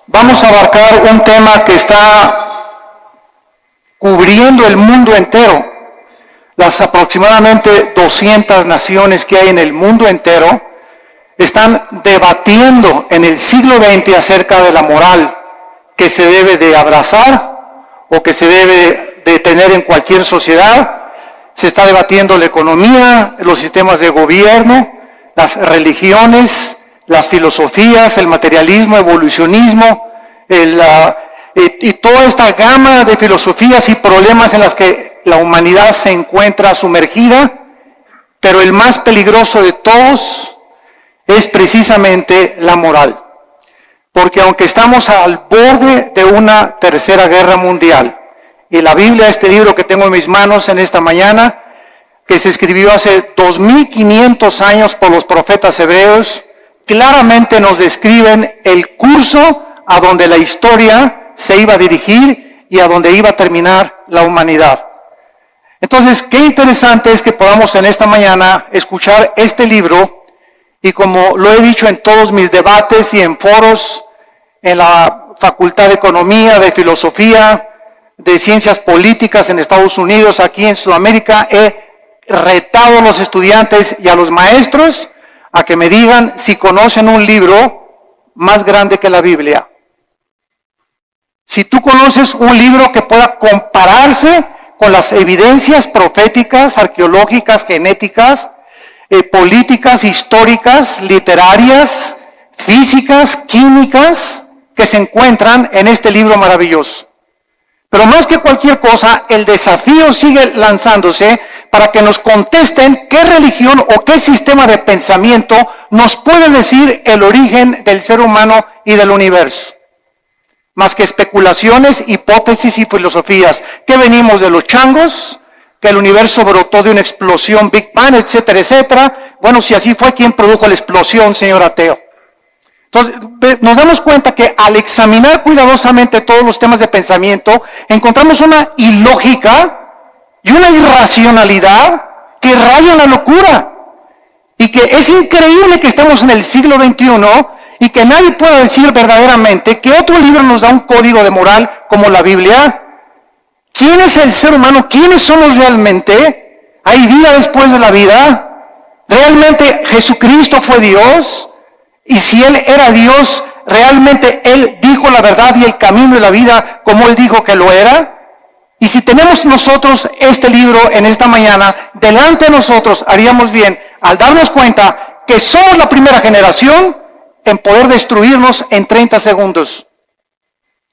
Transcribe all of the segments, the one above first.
vamos a abarcar un tema que está cubriendo el mundo entero. Las aproximadamente 200 naciones que hay en el mundo entero están debatiendo en el siglo XX acerca de la moral que se debe de abrazar o que se debe de tener en cualquier sociedad. Se está debatiendo la economía, los sistemas de gobierno, las religiones, las filosofías, el materialismo, evolucionismo, y toda esta gama de filosofías y problemas en las que la humanidad se encuentra sumergida, pero el más peligroso de todos es precisamente la moral. Porque aunque estamos al borde de una tercera guerra mundial, y la Biblia, este libro que tengo en mis manos en esta mañana, que se escribió hace 2500 años por los profetas hebreos, claramente nos describen el curso a donde la historia se iba a dirigir y a donde iba a terminar la humanidad. Entonces, qué interesante es que podamos en esta mañana escuchar este libro, y como lo he dicho en todos mis debates y en foros, en la Facultad de Economía, de Filosofía, de Ciencias Políticas en Estados Unidos, aquí en Sudamérica, he retado a los estudiantes y a los maestros a que me digan si conocen un libro más grande que la Biblia. Si tú conoces un libro que pueda compararse con las evidencias proféticas, arqueológicas, genéticas, políticas, históricas, literarias, físicas, químicas, que se encuentran en este libro maravilloso. Pero más que cualquier cosa, el desafío sigue lanzándose para que nos contesten qué religión o qué sistema de pensamiento nos puede decir el origen del ser humano y del universo. Más que especulaciones, hipótesis y filosofías. Que venimos de los changos, que el universo brotó de una explosión, Big Bang, etcétera, etcétera. Bueno, si así fue, ¿quién produjo la explosión, señor ateo? Entonces, nos damos cuenta que al examinar cuidadosamente todos los temas de pensamiento, encontramos una ilógica y una irracionalidad que rayan la locura. Y que es increíble que estemos en el siglo XXI y que nadie pueda decir verdaderamente que otro libro nos da un código de moral como la Biblia. ¿Quién es el ser humano? ¿Quiénes somos realmente? ¿Hay vida después de la vida? ¿Realmente Jesucristo fue Dios? Y si Él era Dios, ¿realmente Él dijo la verdad y el camino y la vida como Él dijo que lo era? Y si tenemos nosotros este libro en esta mañana, delante de nosotros haríamos bien al darnos cuenta que somos la primera generación en poder destruirnos en 30 segundos.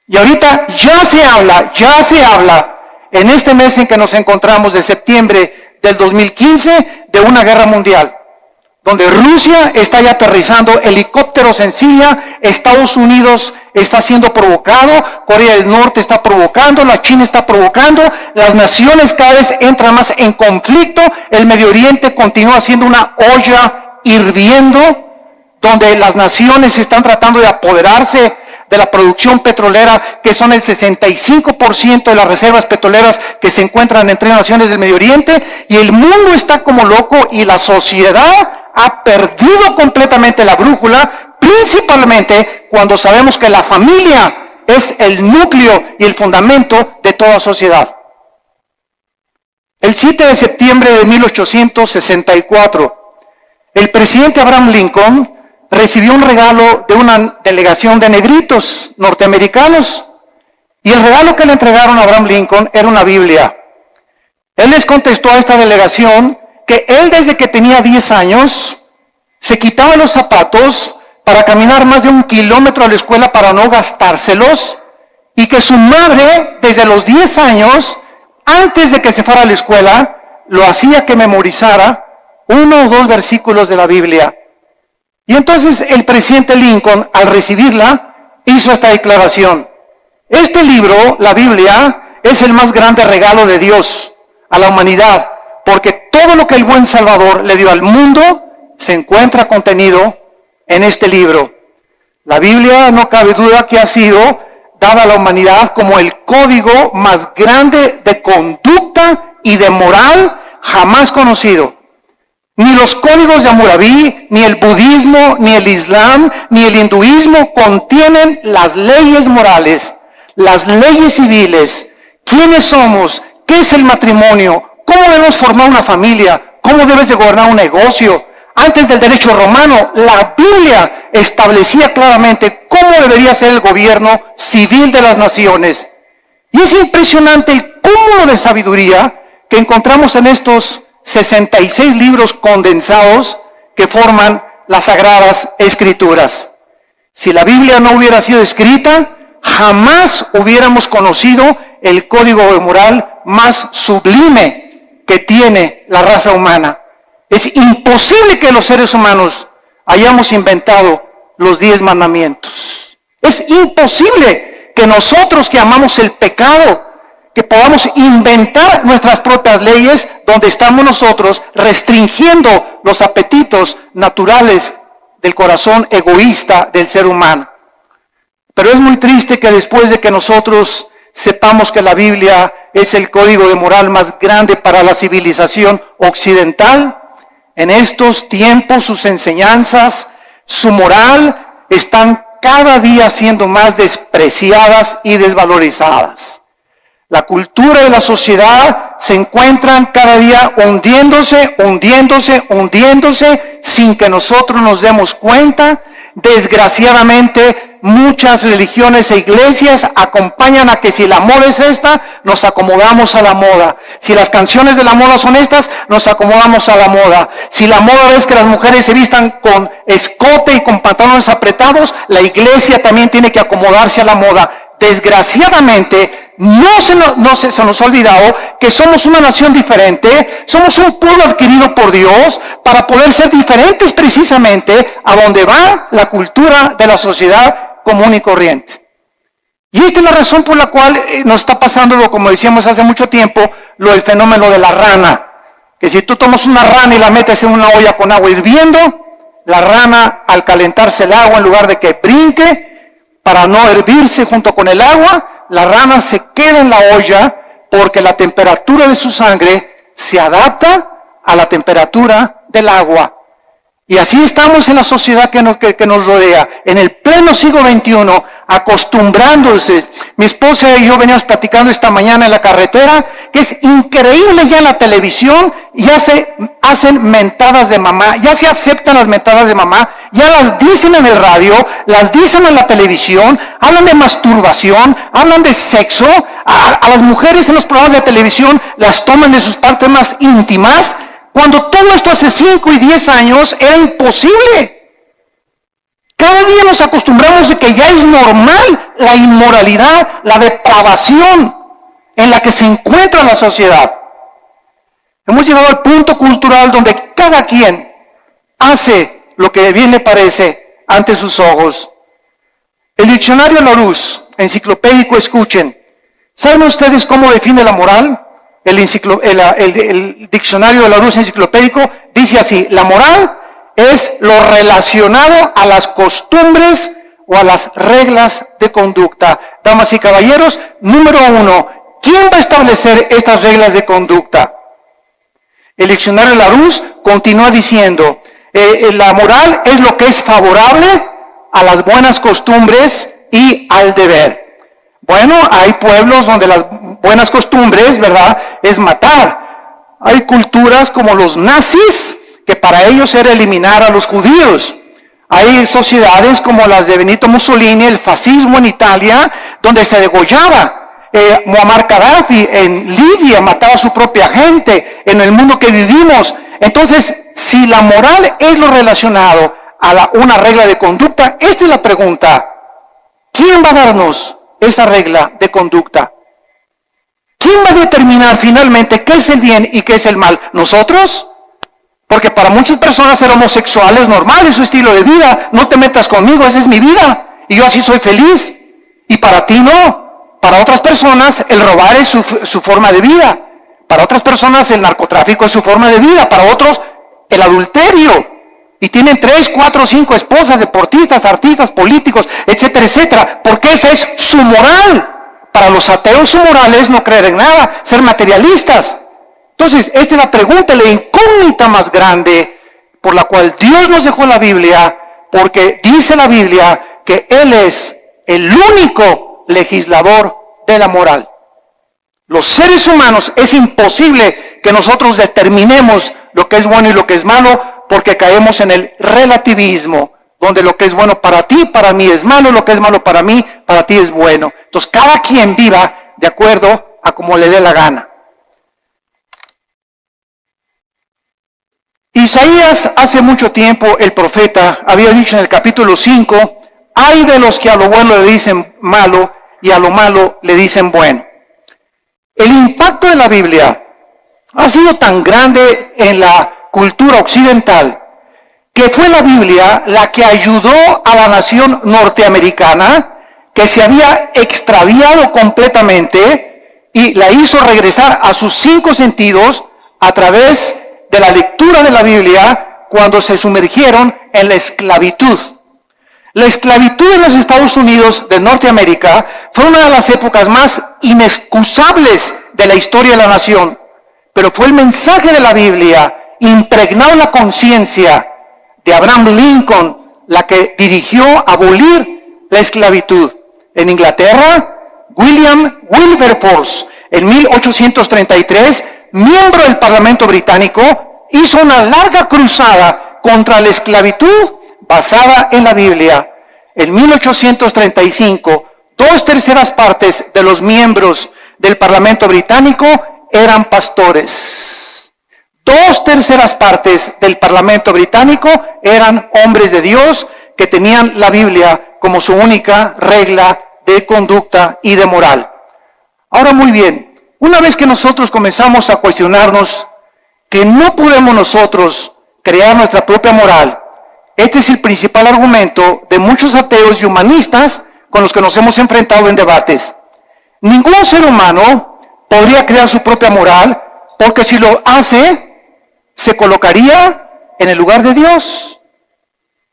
Y ahorita ya se habla en este mes en que nos encontramos de septiembre del 2015 de una guerra mundial, donde Rusia está ya aterrizando helicópteros en Siria, Estados Unidos está siendo provocado, Corea del Norte está provocando, la China está provocando, las naciones cada vez entran más en conflicto, el Medio Oriente continúa siendo una olla hirviendo, donde las naciones están tratando de apoderarse de la producción petrolera, que son el 65% de las reservas petroleras que se encuentran en 3 naciones del Medio Oriente, y el mundo está como loco y la sociedad ha perdido completamente la brújula, principalmente cuando sabemos que la familia es el núcleo y el fundamento de toda sociedad. El 7 de septiembre de 1864, el presidente Abraham Lincoln recibió un regalo de una delegación de negritos norteamericanos, y el regalo que le entregaron a Abraham Lincoln era una Biblia. Él les contestó a esta delegación que él desde que tenía 10 años se quitaba los zapatos para caminar más de 1 kilómetro a la escuela para no gastárselos, y que su madre desde los 10 años, antes de que se fuera a la escuela, lo hacía que memorizara 1 o 2 versículos de la Biblia. Y entonces el presidente Lincoln, al recibirla, hizo esta declaración: este libro, la Biblia, es el más grande regalo de Dios a la humanidad, porque todo lo que el buen Salvador le dio al mundo se encuentra contenido en este libro. La Biblia, no cabe duda que ha sido dada a la humanidad como el código más grande de conducta y de moral jamás conocido. Ni los códigos de Hammurabi, ni el budismo, ni el islam, ni el hinduismo contienen las leyes morales, las leyes civiles. ¿Quiénes somos? ¿Qué es el matrimonio? ¿Cómo debemos formar una familia? ¿Cómo debes de gobernar un negocio? Antes del derecho romano, la Biblia establecía claramente cómo debería ser el gobierno civil de las naciones. Y es impresionante el cúmulo de sabiduría que encontramos en estos 66 libros condensados que forman las Sagradas Escrituras. Si la Biblia no hubiera sido escrita, jamás hubiéramos conocido el código moral más sublime que tiene la raza humana. Es imposible que los seres humanos hayamos inventado los 10 mandamientos. Es imposible que nosotros que amamos el pecado, que podamos inventar nuestras propias leyes donde estamos nosotros restringiendo los apetitos naturales del corazón egoísta del ser humano. Pero es muy triste que después de que nosotros sepamos que la Biblia es el código de moral más grande para la civilización occidental, en estos tiempos sus enseñanzas, su moral, están cada día siendo más despreciadas y desvalorizadas. La cultura y la sociedad se encuentran cada día hundiéndose sin que nosotros nos demos cuenta. Desgraciadamente, muchas religiones e iglesias acompañan a que si la moda es esta, nos acomodamos a la moda. Si las canciones de la moda son estas, nos acomodamos a la moda. Si la moda es que las mujeres se vistan con escote y con pantalones apretados, la iglesia también tiene que acomodarse a la moda. Desgraciadamente, no se nos ha olvidado que somos una nación diferente, somos un pueblo adquirido por Dios para poder ser diferentes precisamente a donde va la cultura de la sociedad común y corriente. Y esta es la razón por la cual nos está pasando, como decíamos hace mucho tiempo, lo del fenómeno de la rana. Que si tú tomas una rana y la metes en una olla con agua hirviendo, la rana al calentarse el agua, en lugar de que brinque, para no hervirse junto con el agua, la rana se queda en la olla porque la temperatura de su sangre se adapta a la temperatura del agua. Y así estamos en la sociedad que nos rodea, en el pleno siglo XXI, acostumbrándose. Mi esposa y yo veníamos platicando esta mañana en la carretera, que es increíble ya en la televisión, ya se hacen mentadas de mamá, ya se aceptan las mentadas de mamá, ya las dicen en el radio, las dicen en la televisión, hablan de masturbación, hablan de sexo, a las mujeres en los programas de televisión las toman de sus partes más íntimas, cuando todo esto hace 5 y 10 años era imposible. Cada día nos acostumbramos de que ya es normal la inmoralidad, la depravación en la que se encuentra la sociedad. Hemos llegado al punto cultural donde cada quien hace lo que bien le parece ante sus ojos. El diccionario Larousse, enciclopédico, escuchen. ¿Saben ustedes cómo define la moral? El diccionario de Larousse enciclopédico dice así: la moral es lo relacionado a las costumbres o a las reglas de conducta. Damas y caballeros, número 1, ¿quién va a establecer estas reglas de conducta? El diccionario Larousse continúa diciendo, la moral es lo que es favorable a las buenas costumbres y al deber. Bueno, hay pueblos donde las buenas costumbres, ¿verdad?, es matar. Hay culturas como los nazis, que para ellos era eliminar a los judíos. Hay sociedades como las de Benito Mussolini, el fascismo en Italia, donde se degollaba. Muammar Gaddafi en Libia mataba a su propia gente, en el mundo que vivimos. Entonces, si la moral es lo relacionado a una regla de conducta, esta es la pregunta: ¿quién va a darnos esa regla de conducta? ¿Quién va a determinar finalmente qué es el bien y qué es el mal? ¿Nosotros? Porque para muchas personas ser homosexual es normal, es su estilo de vida. No te metas conmigo, esa es mi vida y yo así soy feliz. Y para ti no. Para otras personas el robar es su forma de vida. Para otras personas el narcotráfico es su forma de vida. Para otros el adulterio. Y tienen 3, 4, 5 esposas, deportistas, artistas, políticos, etcétera, etcétera. Porque esa es su moral. Para los ateos su moral es no creer en nada, ser materialistas. Entonces, esta es la pregunta, la incógnita más grande por la cual Dios nos dejó la Biblia, porque dice la Biblia que Él es el único legislador de la moral. Los seres humanos es imposible que nosotros determinemos lo que es bueno y lo que es malo, porque caemos en el relativismo, donde lo que es bueno para ti, para mí es malo, lo que es malo para mí, para ti es bueno. Entonces cada quien viva de acuerdo a como le dé la gana. Isaías, hace mucho tiempo, el profeta, había dicho en el capítulo 5, hay de los que a lo bueno le dicen malo y a lo malo le dicen bueno. El impacto de la Biblia ha sido tan grande en la cultura occidental que fue la Biblia la que ayudó a la nación norteamericana, que se había extraviado completamente, y la hizo regresar a sus 5 sentidos a través de la lectura de la Biblia cuando se sumergieron en la esclavitud. La esclavitud en los Estados Unidos de Norteamérica fue una de las épocas más inexcusables de la historia de la nación, pero fue el mensaje de la Biblia impregnado en la conciencia de Abraham Lincoln la que dirigió a abolir la esclavitud. En Inglaterra, William Wilberforce, en 1833, miembro del Parlamento británico, hizo una larga cruzada contra la esclavitud basada en la Biblia. En 1835, 2/3 partes de los miembros del Parlamento británico eran pastores. 2/3 partes del Parlamento británico eran hombres de Dios que tenían la Biblia como su única regla de conducta y de moral. Ahora, muy bien, una vez que nosotros comenzamos a cuestionarnos que no podemos nosotros crear nuestra propia moral, este es el principal argumento de muchos ateos y humanistas con los que nos hemos enfrentado en debates. Ningún ser humano podría crear su propia moral, porque si lo hace, se colocaría en el lugar de Dios.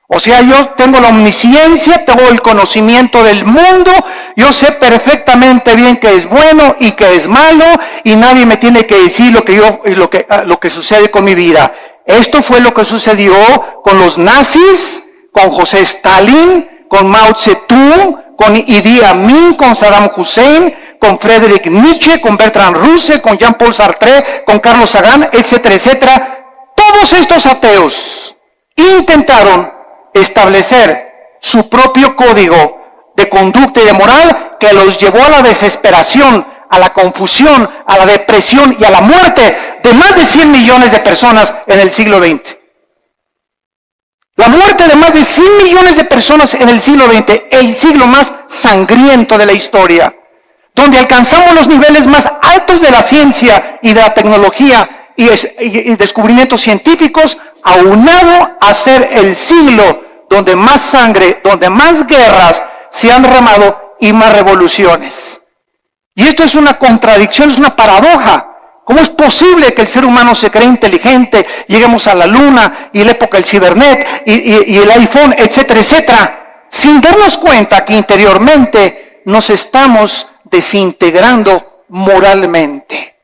O sea, yo tengo la omnisciencia, tengo el conocimiento del mundo, yo sé perfectamente bien qué es bueno y qué es malo, y nadie me tiene que decir lo que sucede con mi vida. Esto fue lo que sucedió con los nazis, con José Stalin, con Mao Zedong, con Idi Amin, con Saddam Hussein, con Friedrich Nietzsche, con Bertrand Russell, con Jean-Paul Sartre, con Carlos Sagan, etcétera, etcétera. Todos estos ateos intentaron establecer su propio código de conducta y de moral que los llevó a la desesperación, a la confusión, a la depresión y a la muerte de más de 100 millones de personas en el siglo XX. La muerte de más de 100 millones de personas en el siglo XX, el siglo más sangriento de la historia, donde alcanzamos los niveles más altos de la ciencia y de la tecnología y descubrimientos científicos, aunado a ser el siglo donde más sangre, donde más guerras se han derramado y más revoluciones. Y esto es una contradicción, es una paradoja. ¿Cómo es posible que el ser humano se cree inteligente, lleguemos a la luna y la época del cibernet y el iPhone, etcétera, etcétera, sin darnos cuenta que interiormente nos estamos desintegrando moralmente?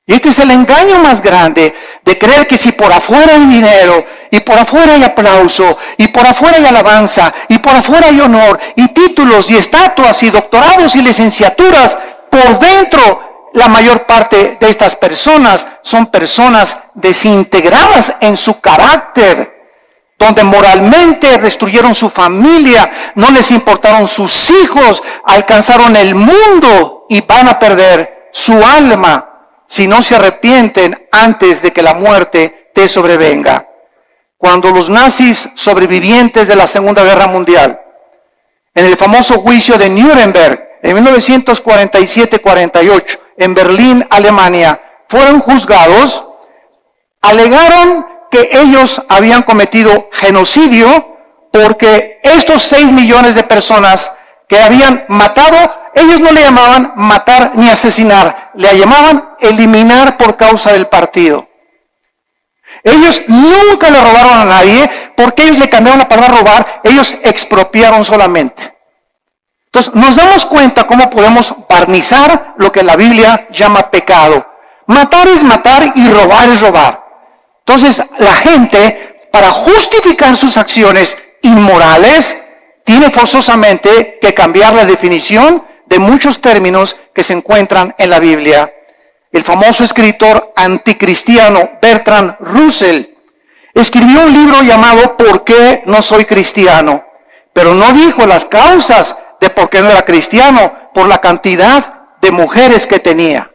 Y este es el engaño más grande, de creer que si por afuera hay dinero, y por afuera hay aplauso, y por afuera hay alabanza, y por afuera hay honor, y títulos, y estatuas, y doctorados, y licenciaturas, por dentro la mayor parte de estas personas son personas desintegradas en su carácter, donde moralmente destruyeron su familia, no les importaron sus hijos, alcanzaron el mundo y van a perder su alma si no se arrepienten antes de que la muerte te sobrevenga. Cuando los nazis sobrevivientes de la Segunda Guerra Mundial, en el famoso juicio de Nuremberg, en 1947-48, en Berlín, Alemania, fueron juzgados, alegaron que ellos habían cometido genocidio porque estos 6 millones de personas que habían matado, ellos no le llamaban matar ni asesinar, le llamaban eliminar por causa del partido. Ellos nunca le robaron a nadie, porque ellos le cambiaron la palabra robar, ellos expropiaron solamente. Entonces, nos damos cuenta cómo podemos barnizar lo que la Biblia llama pecado. Matar es matar y robar es robar. Entonces, la gente para justificar sus acciones inmorales, tiene forzosamente que cambiar la definición de muchos términos que se encuentran en la Biblia. El famoso escritor anticristiano Bertrand Russell escribió un libro llamado ¿Por qué no soy cristiano? Pero no dijo las causas de por qué no era cristiano, por la cantidad de mujeres que tenía.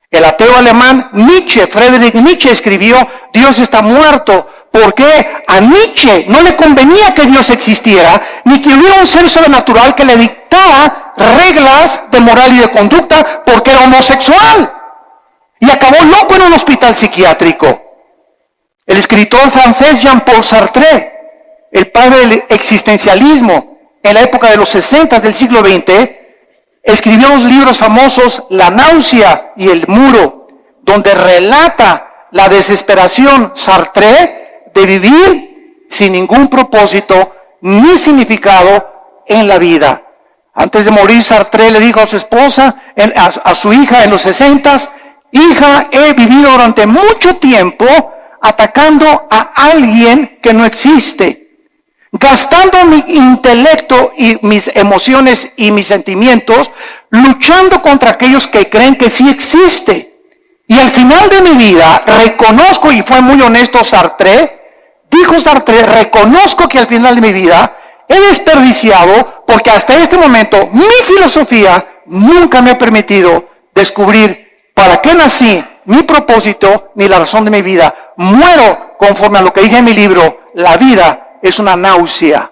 El ateo alemán Nietzsche, Friedrich Nietzsche, escribió Dios está muerto, porque a Nietzsche no le convenía que Dios existiera, ni que hubiera un ser sobrenatural que le dictara reglas de moral y de conducta, porque era homosexual. Y acabó loco en un hospital psiquiátrico. El escritor francés Jean-Paul Sartre, el padre del existencialismo en la época de los 60 del siglo XX, escribió los libros famosos La náusea y El muro, donde relata la desesperación Sartre de vivir sin ningún propósito ni significado en la vida. Antes de morir, Sartre le dijo a su esposa, a su hija en los 60, hija, he vivido durante mucho tiempo atacando a alguien que no existe, gastando mi intelecto y mis emociones y mis sentimientos, luchando contra aquellos que creen que sí existe. Y al final de mi vida reconozco, y fue muy honesto Sartre, dijo Sartre, reconozco que al final de mi vida he desperdiciado, porque hasta este momento mi filosofía nunca me ha permitido descubrir para qué nací, mi propósito, ni la razón de mi vida. Muero conforme a lo que dije en mi libro, la vida es una náusea.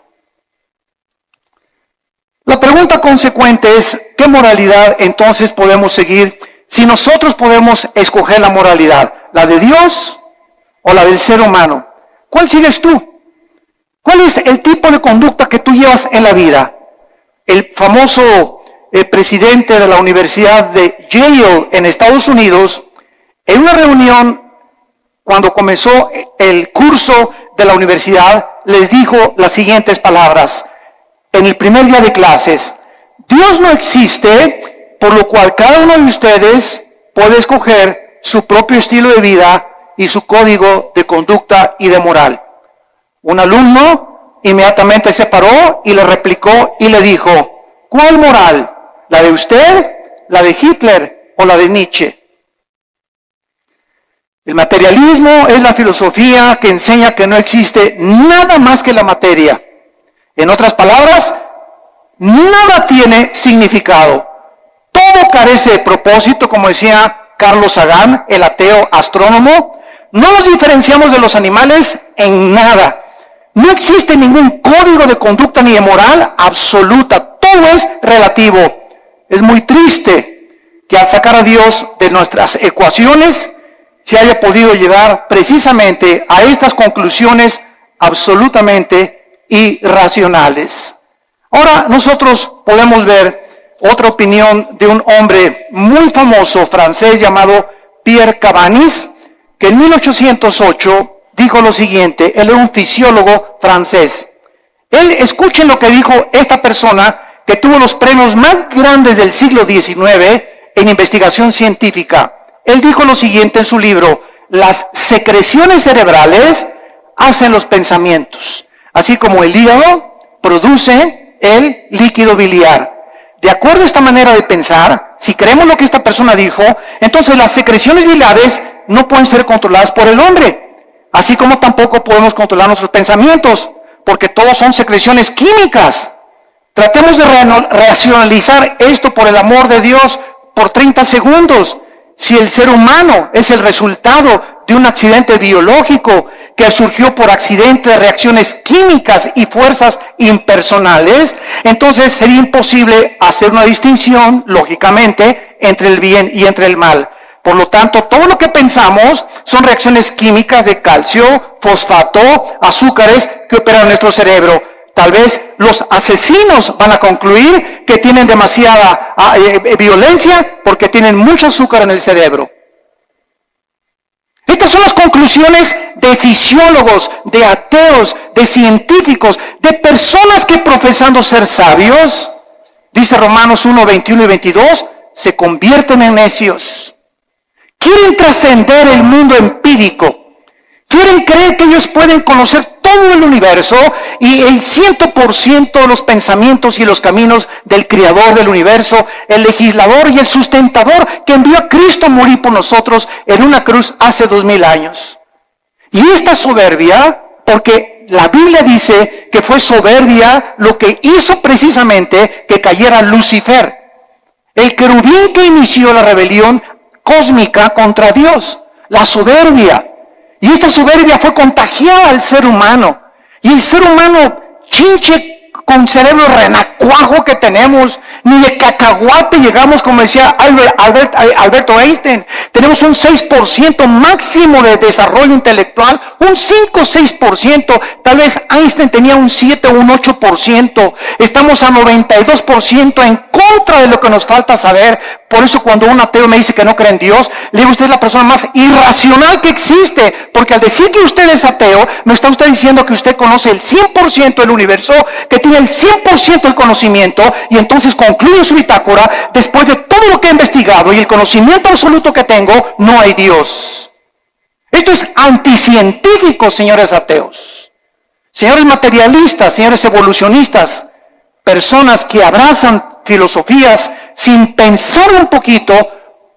La pregunta consecuente es, ¿qué moralidad entonces podemos seguir si nosotros podemos escoger la moralidad? ¿La de Dios o la del ser humano? ¿Cuál sigues tú? ¿Cuál es el tipo de conducta que tú llevas en la vida? El famoso presidente de la Universidad de Yale en Estados Unidos, en una reunión cuando comenzó el curso de la universidad, les dijo las siguientes palabras. En el primer día de clases, Dios no existe, por lo cual cada uno de ustedes puede escoger su propio estilo de vida y su código de conducta y de moral. Un alumno inmediatamente se paró y le replicó y le dijo, ¿cuál moral? ¿La de usted, la de Hitler o la de Nietzsche? El materialismo es la filosofía que enseña que no existe nada más que la materia. En otras palabras, nada tiene significado. Todo carece de propósito, como decía Carlos Sagan, el ateo astrónomo. No nos diferenciamos de los animales en nada. No existe ningún código de conducta ni de moral absoluta. Todo es relativo. Es muy triste que al sacar a Dios de nuestras ecuaciones se haya podido llegar precisamente a estas conclusiones absolutamente irracionales. Ahora nosotros podemos ver otra opinión de un hombre muy famoso francés llamado Pierre Cabanis, que en 1808 dijo lo siguiente. Él era un fisiólogo francés. Escuchen lo que dijo esta persona que tuvo los premios más grandes del siglo XIX en investigación científica. Él dijo lo siguiente en su libro: las secreciones cerebrales hacen los pensamientos, así como el hígado produce el líquido biliar. De acuerdo a esta manera de pensar, si creemos lo que esta persona dijo, entonces las secreciones biliares no pueden ser controladas por el hombre, así como tampoco podemos controlar nuestros pensamientos, porque todos son secreciones químicas. Tratemos de racionalizar esto, por el amor de Dios, por 30 segundos. Si el ser humano es el resultado de un accidente biológico que surgió por accidente de reacciones químicas y fuerzas impersonales, entonces sería imposible hacer una distinción, lógicamente, entre el bien y entre el mal. Por lo tanto, todo lo que pensamos son reacciones químicas de calcio, fosfato, azúcares que operan en nuestro cerebro. Tal vez los asesinos van a concluir que tienen demasiada violencia porque tienen mucho azúcar en el cerebro. Estas son las conclusiones de fisiólogos, de ateos, de científicos, de personas que profesando ser sabios, dice Romanos 1, 21 y 22, se convierten en necios. Quieren trascender el mundo empírico. quieren creer que ellos pueden conocer todo el universo y el 100% de los pensamientos y los caminos del Creador del universo, el legislador y el sustentador que envió a Cristo a morir por nosotros en una cruz hace 2000 años. Y esta soberbia, porque la Biblia dice que fue soberbia lo que hizo precisamente que cayera Lucifer, el querubín que inició la rebelión cósmica contra Dios, la soberbia. Y esta soberbia fue contagiada al ser humano. Y el ser humano, chinche con cerebro renacuajo que tenemos, ni de cacahuate llegamos, como decía Alberto Einstein. Tenemos un 6% máximo de desarrollo intelectual, un 5 o 6%. Tal vez Einstein tenía un 7 o un 8%. Estamos a 92% en contra de lo que nos falta saber. Por eso cuando un ateo me dice que no cree en Dios, le digo, usted es la persona más irracional que existe. Porque al decir que usted es ateo, me está usted diciendo que usted conoce el 100% del universo, que tiene el 100% del conocimiento, y entonces concluye su bitácora, después de todo lo que he investigado y el conocimiento absoluto que tengo, no hay Dios. Esto es anticientífico, señores ateos. Señores materialistas, señores evolucionistas, personas que abrazan filosofías sin pensar un poquito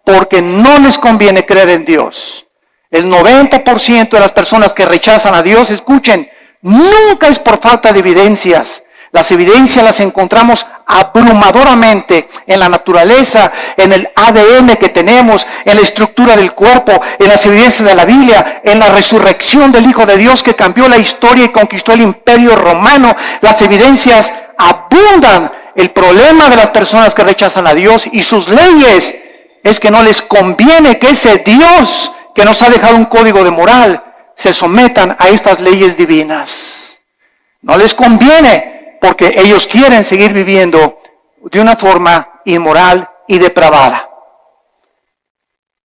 porque no les conviene creer en Dios. El 90% de las personas que rechazan a Dios, escuchen, nunca es por falta de evidencias. Las evidencias las encontramos abrumadoramente en la naturaleza, en el ADN que tenemos, en la estructura del cuerpo, en las evidencias de la Biblia, en la resurrección del Hijo de Dios que cambió la historia y conquistó el imperio romano. Las evidencias abundan. El problema de las personas que rechazan a Dios y sus leyes es que no les conviene que ese Dios que nos ha dejado un código de moral se sometan a estas leyes divinas. No les conviene porque ellos quieren seguir viviendo de una forma inmoral y depravada.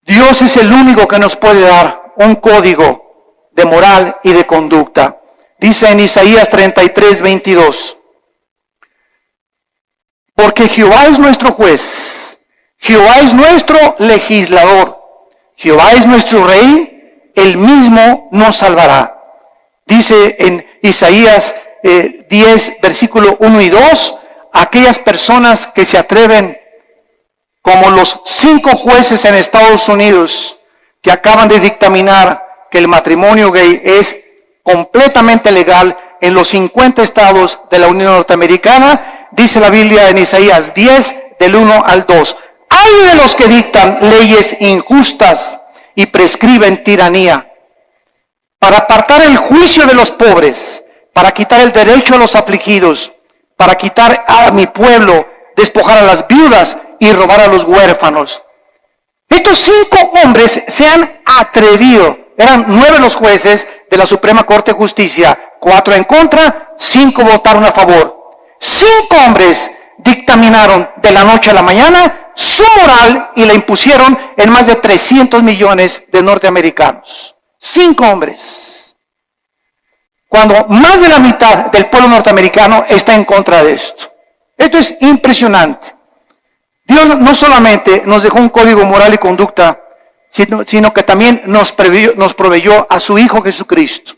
Dios es el único que nos puede dar un código de moral y de conducta. Dice en Isaías 33:22. Porque Jehová es nuestro juez, Jehová es nuestro legislador, Jehová es nuestro rey, él mismo nos salvará. Dice en Isaías 10, versículo 1 y 2, aquellas personas que se atreven, como los 5 jueces en Estados Unidos, que acaban de dictaminar que el matrimonio gay es completamente legal en los 50 estados de la Unión Norteamericana. Dice la Biblia en Isaías 10, del 1 al 2. ¡Ay de los que dictan leyes injustas y prescriben tiranía! Para apartar el juicio de los pobres, para quitar el derecho a los afligidos, para quitar a mi pueblo, despojar a las viudas y robar a los huérfanos. Estos 5 hombres se han atrevido. Eran 9 los jueces de la Suprema Corte de Justicia, 4 en contra, 5 votaron a favor. 5 hombres dictaminaron de la noche a la mañana su moral y la impusieron en más de 300 millones de norteamericanos. 5 hombres. Cuando más de la mitad del pueblo norteamericano está en contra de esto. Esto es impresionante. Dios no solamente nos dejó un código moral y conducta, sino que también nos proveyó a su Hijo Jesucristo,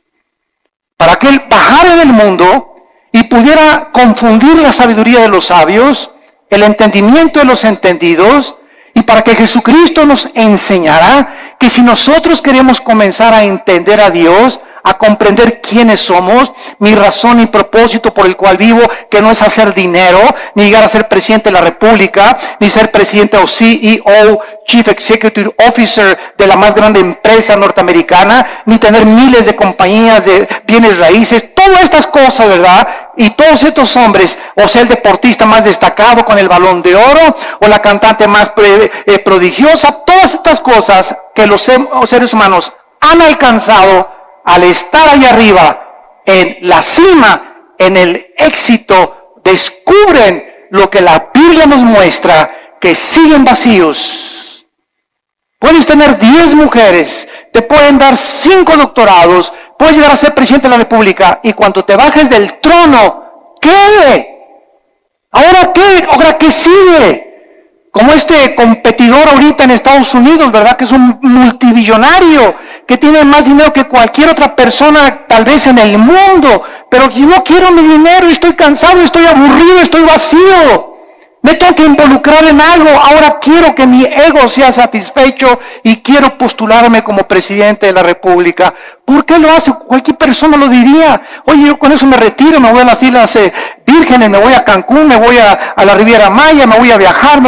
para que Él bajara en el mundo y pudiera confundir la sabiduría de los sabios, el entendimiento de los entendidos, y para que Jesucristo nos enseñara que si nosotros queremos comenzar a entender a Dios, a comprender quiénes somos, mi razón y propósito por el cual vivo, que no es hacer dinero, ni llegar a ser presidente de la República, ni ser presidente o CEO, Chief Executive Officer de la más grande empresa norteamericana, ni tener miles de compañías de bienes raíces, todas estas cosas, ¿verdad? Y todos estos hombres, o sea, el deportista más destacado con el Balón de Oro, o la cantante más prodigiosa, todas estas cosas que los seres humanos han alcanzado al estar allá arriba, en la cima, en el éxito, descubren lo que la Biblia nos muestra, que siguen vacíos. Puedes tener 10 mujeres, te pueden dar 5 doctorados, puedes llegar a ser presidente de la República, y cuando te bajes del trono, ¿qué? ¿Ahora qué? ¿Ahora qué sigue? Como este competidor ahorita en Estados Unidos, ¿verdad? Que es un multibillonario, que tiene más dinero que cualquier otra persona tal vez en el mundo, pero yo no quiero mi dinero, estoy cansado, estoy aburrido, estoy vacío. Me tengo que involucrar en algo. Ahora quiero que mi ego sea satisfecho y quiero postularme como presidente de la República. ¿Por qué lo hace? Cualquier persona lo diría. Oye, yo con eso me retiro, me voy a las Islas Vírgenes, me voy a Cancún, me voy a la Riviera Maya, me voy a viajar,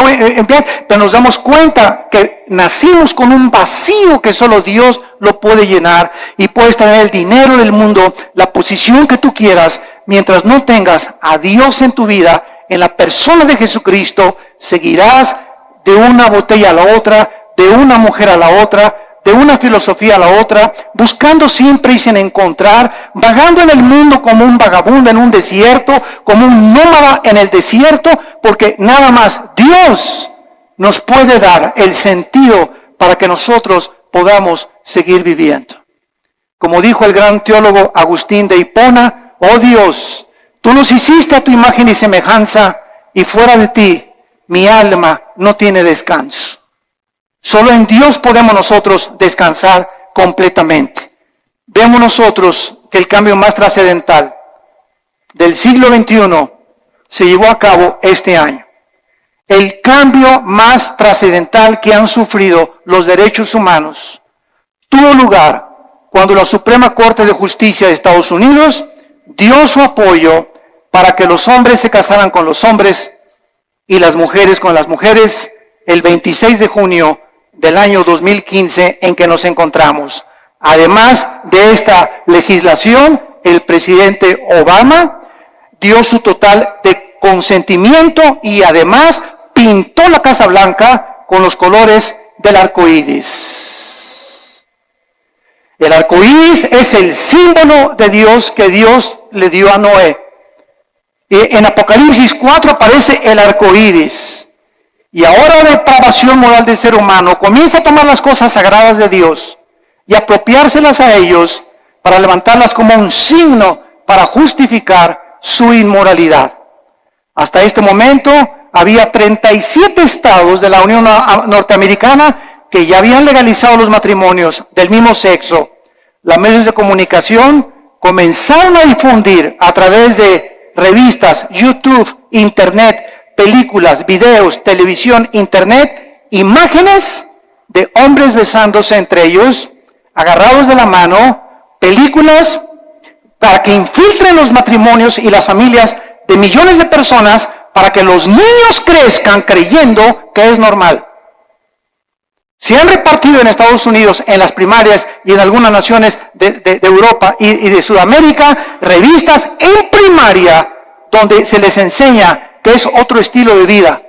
pero nos damos cuenta que nacimos con un vacío que solo Dios lo puede llenar, y puedes tener el dinero del mundo, la posición que tú quieras, mientras no tengas a Dios en tu vida. En la persona de Jesucristo seguirás de una botella a la otra, de una mujer a la otra, de una filosofía a la otra, buscando siempre y sin encontrar, vagando en el mundo como un vagabundo en un desierto, como un nómada en el desierto, porque nada más Dios nos puede dar el sentido para que nosotros podamos seguir viviendo. Como dijo el gran teólogo Agustín de Hipona, oh Dios, tú nos hiciste a tu imagen y semejanza, y fuera de ti, mi alma no tiene descanso. Solo en Dios podemos nosotros descansar completamente. Vemos nosotros que el cambio más trascendental del siglo XXI se llevó a cabo este año. El cambio más trascendental que han sufrido los derechos humanos tuvo lugar cuando la Suprema Corte de Justicia de Estados Unidos dio su apoyo para que los hombres se casaran con los hombres y las mujeres con las mujeres el 26 de junio del año 2015 en que nos encontramos. Además de esta legislación, el presidente Obama dio su total de consentimiento y además pintó la Casa Blanca con los colores del arco iris. El arco iris es el símbolo de Dios que Dios le dio a Noé. En Apocalipsis 4 aparece el arco iris. Y ahora la depravación moral del ser humano comienza a tomar las cosas sagradas de Dios y apropiárselas a ellos para levantarlas como un signo para justificar su inmoralidad. Hasta este momento había 37 estados de la Unión Norteamericana que ya habían legalizado los matrimonios del mismo sexo. Los medios de comunicación comenzaron a difundir a través de revistas, YouTube, Internet, películas, videos, televisión, Internet, imágenes de hombres besándose entre ellos, agarrados de la mano, películas para que infiltren los matrimonios y las familias de millones de personas para que los niños crezcan creyendo que es normal. Se han repartido en Estados Unidos, en las primarias y en algunas naciones de Europa y de Sudamérica, revistas en primaria donde se les enseña que es otro estilo de vida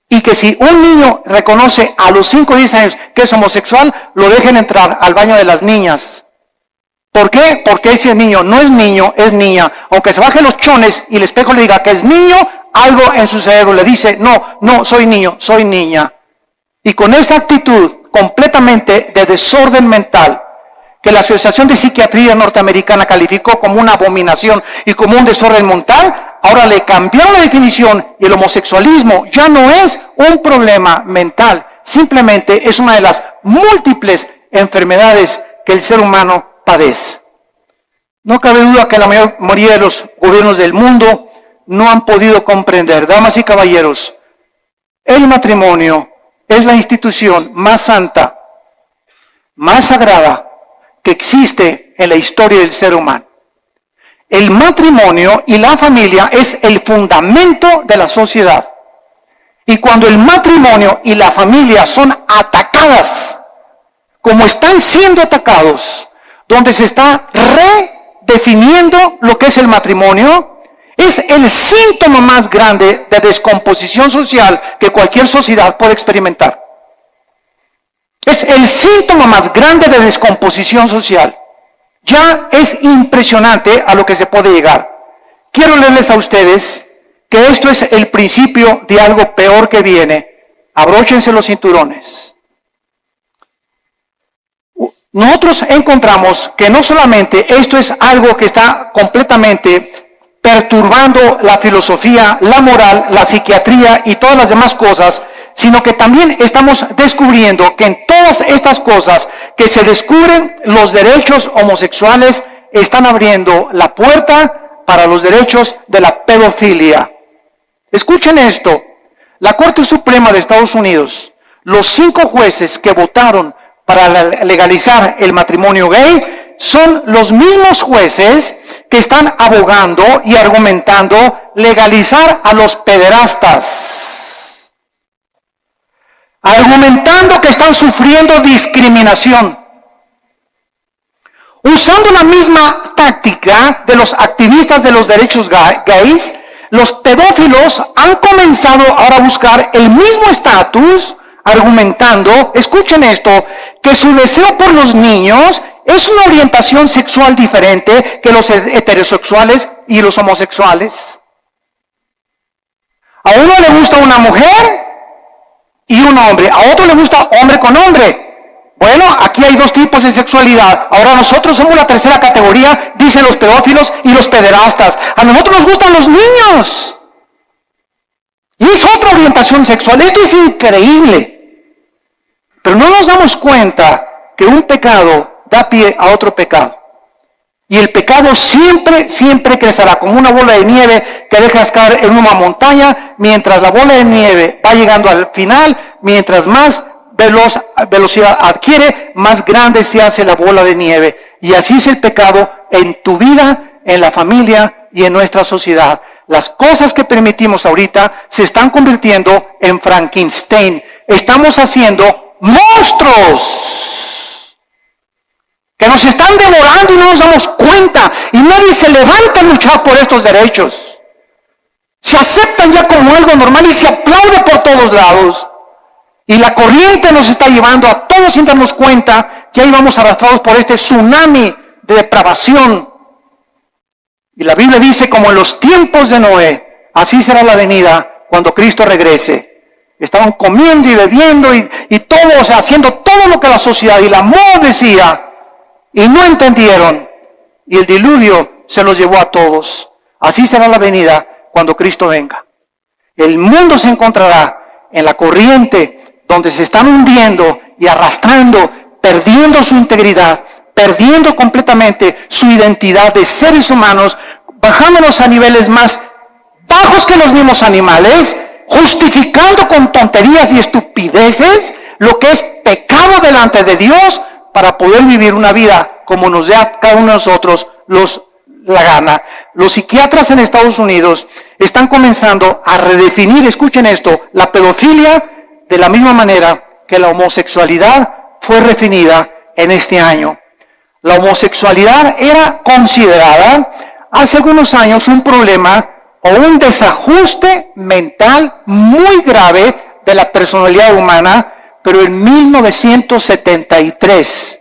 y que si un niño reconoce a los 5 o 10 años que es homosexual, lo dejen entrar al baño de las niñas. ¿Por qué? Porque ese niño no es niño, es niña. Aunque se baje los chones y el espejo le diga que es niño, algo en su cerebro le dice, no, soy niño, soy niña. Y con esa actitud completamente de desorden mental, que la Asociación de Psiquiatría Norteamericana calificó como una abominación y como un desorden mental, ahora le cambiaron la definición y el homosexualismo ya no es un problema mental, simplemente es una de las múltiples enfermedades que el ser humano padece. No cabe duda que la mayoría de los gobiernos del mundo no han podido comprender, damas y caballeros, el matrimonio es la institución más santa, más sagrada que existe en la historia del ser humano. El matrimonio y la familia es el fundamento de la sociedad. Y cuando el matrimonio y la familia son atacadas, como están siendo atacados, donde se está redefiniendo lo que es el matrimonio, es el síntoma más grande de descomposición social que cualquier sociedad puede experimentar. Es el síntoma más grande de descomposición social. Ya es impresionante a lo que se puede llegar. Quiero leerles a ustedes que esto es el principio de algo peor que viene. Abróchense los cinturones. Nosotros encontramos que no solamente esto es algo que está completamente perturbando la filosofía, la moral, la psiquiatría y todas las demás cosas, sino que también estamos descubriendo que en todas estas cosas que se descubren, los derechos homosexuales están abriendo la puerta para los derechos de la pedofilia. Escuchen esto, la Corte Suprema de Estados Unidos, los 5 jueces que votaron para legalizar el matrimonio gay, son los mismos jueces que están abogando y argumentando legalizar a los pederastas, argumentando que están sufriendo discriminación, usando la misma táctica de los activistas de los derechos gays. Los pedófilos han comenzado ahora a buscar el mismo estatus, argumentando, escuchen esto, que su deseo por los niños es una orientación sexual diferente que los heterosexuales y los homosexuales. A uno le gusta una mujer y un hombre, a otro le gusta hombre con hombre. Bueno, aquí hay 2 tipos de sexualidad. Ahora nosotros somos la tercera categoría, dicen los pedófilos y los pederastas. A nosotros nos gustan los niños. Y es otra orientación sexual. Esto es increíble. Pero no nos damos cuenta que un pecado da pie a otro pecado. Y el pecado siempre, siempre crecerá como una bola de nieve que dejas caer en una montaña, mientras la bola de nieve va llegando al final, mientras más velocidad adquiere, más grande se hace la bola de nieve. Y así es el pecado en tu vida, en la familia y en nuestra sociedad. Las cosas que permitimos ahorita se están convirtiendo en Frankenstein. Estamos haciendo monstruos que nos están devorando y no nos damos cuenta. Y nadie se levanta a luchar por estos derechos. Se aceptan ya como algo normal y se aplaude por todos lados. Y la corriente nos está llevando a todos sin darnos cuenta que ahí vamos arrastrados por este tsunami de depravación. Y la Biblia dice, como en los tiempos de Noé, así será la venida cuando Cristo regrese. Estaban comiendo y bebiendo y todo, o sea, haciendo todo lo que la sociedad y la moda decía. Y no entendieron. Y el diluvio se los llevó a todos. Así será la venida cuando Cristo venga. El mundo se encontrará en la corriente donde se están hundiendo y arrastrando, perdiendo su integridad, perdiendo completamente su identidad de seres humanos, bajándonos a niveles más bajos que los mismos animales, justificando con tonterías y estupideces lo que es pecado delante de Dios para poder vivir una vida como nos dé a cada uno de nosotros la gana. Los psiquiatras en Estados Unidos están comenzando a redefinir, escuchen esto, la pedofilia de la misma manera que la homosexualidad fue redefinida en este año. La homosexualidad era considerada hace algunos años un problema o un desajuste mental muy grave de la personalidad humana, pero en 1973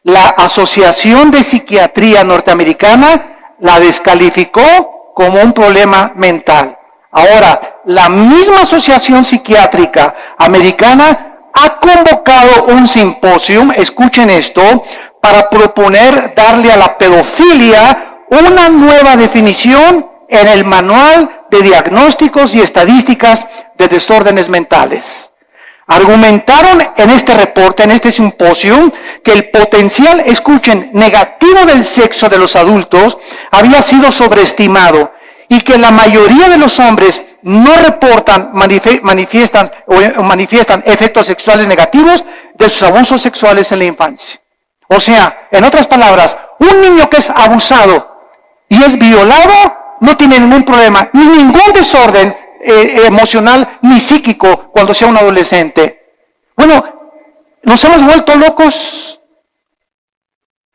la Asociación de Psiquiatría Norteamericana la descalificó como un problema mental. Ahora, la misma Asociación Psiquiátrica Americana ha convocado un simposio, escuchen esto, para proponer darle a la pedofilia una nueva definición en el Manual de Diagnósticos y Estadísticas de Desórdenes Mentales. Argumentaron en este reporte, en este simposio, que el potencial, escuchen, negativo del sexo de los adultos había sido sobreestimado y que la mayoría de los hombres no reportan, manifiestan efectos sexuales negativos de sus abusos sexuales en la infancia. O sea, en otras palabras, un niño que es abusado y es violado no tiene ningún problema, ni ningún desorden emocional ni psíquico cuando sea un adolescente. Bueno, nos hemos vuelto locos.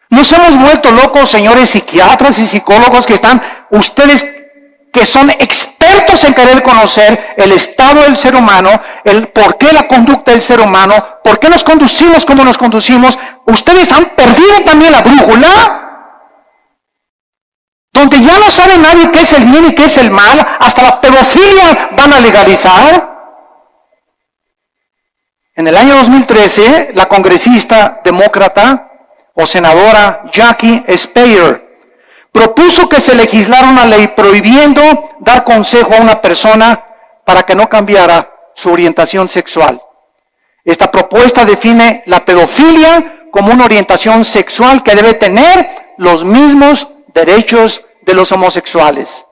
Nos hemos vuelto locos, señores psiquiatras y psicólogos que están, ustedes que son expertos en querer conocer el estado del ser humano, el por qué la conducta del ser humano, por qué nos conducimos como nos conducimos. Ustedes han perdido también la brújula, donde ya no sabe nadie qué es el bien y qué es el mal, hasta la pedofilia van a legalizar. En el año 2013, la congresista demócrata o senadora Jackie Speier propuso que se legislara una ley prohibiendo dar consejo a una persona para que no cambiara su orientación sexual. Esta propuesta define la pedofilia como una orientación sexual que debe tener los mismos derechos de los homosexuales.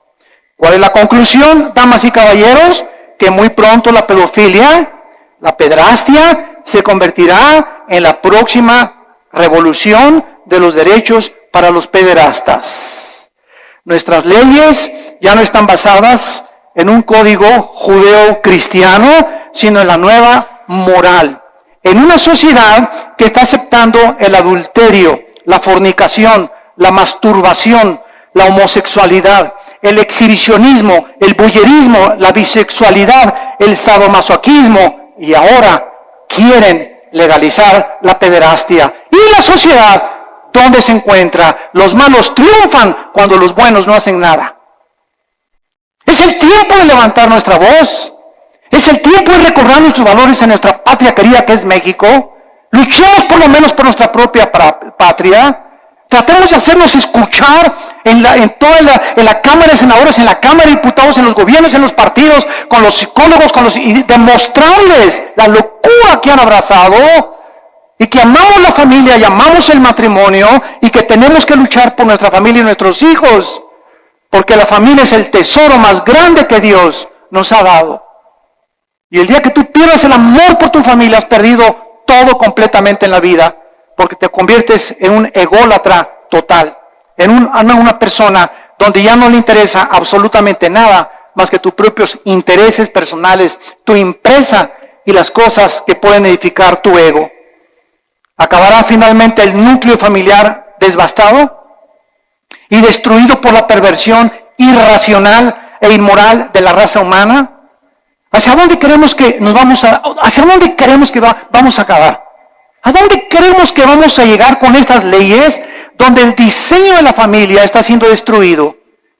¿Cuál es la conclusión, damas y caballeros? Que muy pronto la pedofilia, la pederastia, se convertirá en la próxima revolución de los derechos para los pederastas. Nuestras leyes ya no están basadas en un código judeo-cristiano, sino en la nueva moral. En una sociedad que está aceptando el adulterio, la fornicación, la masturbación, la homosexualidad, el exhibicionismo, el voyerismo, la bisexualidad, el sadomasoquismo, y ahora quieren legalizar la pederastia. Y la sociedad, ¿dónde se encuentra? Los malos triunfan cuando los buenos no hacen nada. Es el tiempo de levantar nuestra voz. Es el tiempo de recordar nuestros valores en nuestra patria querida que es México. Luchemos por lo menos por nuestra propia patria. Tratemos de hacernos escuchar en la Cámara de Senadores, en la Cámara de Diputados, en los gobiernos, en los partidos, con los psicólogos, y demostrarles la locura que han abrazado y que amamos la familia y amamos el matrimonio y que tenemos que luchar por nuestra familia y nuestros hijos, porque la familia es el tesoro más grande que Dios nos ha dado. Y el día que tú pierdas el amor por tu familia, has perdido todo completamente en la vida, porque te conviertes en un ególatra total, en una persona donde ya no le interesa absolutamente nada más que tus propios intereses personales, tu empresa y las cosas que pueden edificar tu ego. Acabará finalmente el núcleo familiar devastado y destruido por la perversión irracional e inmoral de la raza humana. ¿Hacia dónde queremos que vamos a acabar? ¿A dónde creemos que vamos a llegar con estas leyes donde el diseño de la familia está siendo destruido?